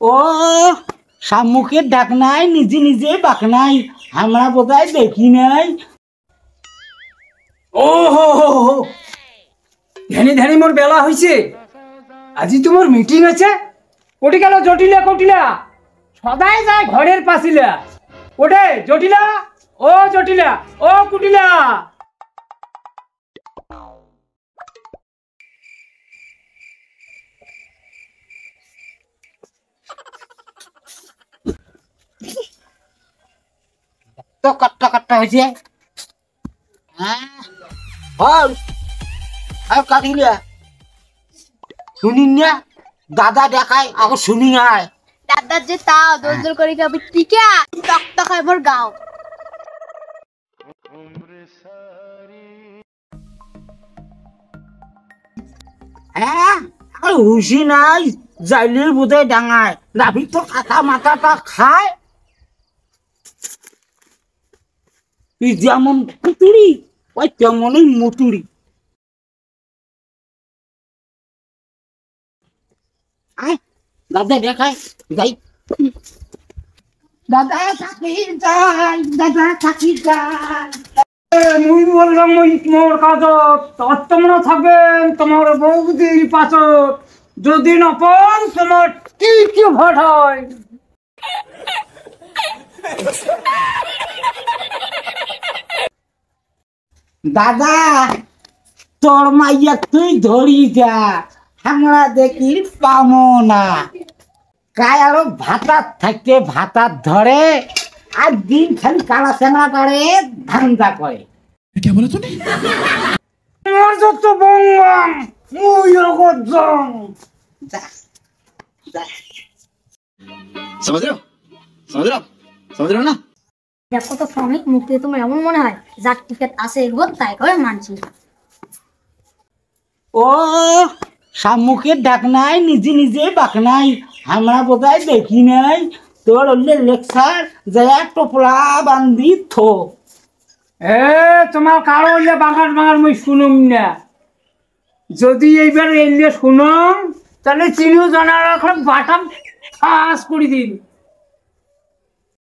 ও শামুকের ডাক নাই, নিজে নিজে বাক নাই, আমরা বোধহয় দেখি নাই। ও হো হো হো, ধ্যানি ধ্যানি মোর বেলা হয়েছে, আজি তোমার মিটিং আছে। ওটি গেল জটিলা কটিলা, সদাই যায় ঘরের পাশিলা। ওটে জটিলা, ও জটিলা, ও কুটিলা। তো কাট্টা কাট্টা হয়েছে। কাটিলা শুনিন না, দাদা দেখায় আগে শুনি আয়। দাদার যে তাও দোল দোল করে খাবি টিকা টক টক হয় মোর গাও। হ্যাঁ হুশি নাই, যাইলে বোধহয় ডাঙায় নাভি তো কাটা মাথাটা খায়। তুই যেমন কুতুরি ওই তেমনই মুতুরি। আয় দাদা দেখায় যাই। দাদা থাকি যাই, দাদা থাকি যাই। মুই বললাম ওই মোর কাজত তোমরা থাকবেন তোমার বৌদির পাশত, যদি না পান তোমার কি কি ভট হয়। দাদা তোর মাইয়া তুই ধরি যা, আমরা দেখি পামো না। গায়ে আরো ভাতার থাকতে ভাতার ধরে, আর দিন খালি কালা সেনা করে ধান্দা করে। তোমার যত বংবাং মুই জগৎ জং। समझ रहे हो समझ रहे हो समझ रहे हो ना। দেখো তো শ্রমিক মুক্তি তোমার এমন মনে হয় যার টিকিট আছে এগুলো তাই করে মানছি। ও শামুকের ডাক নাই, নিজে নিজে বাক নাই, আমরা বোধহয় দেখি নাই। তোর ওলে লেকচার যা টোপলা বান্ধি থো। এ তোমার কারো হইলে বাঙার বাঙার মুই শুনুম না। যদি এইবার এলে শুনম তাহলে চিনিও জানার এখন বাটাম ফাঁস করে দিন।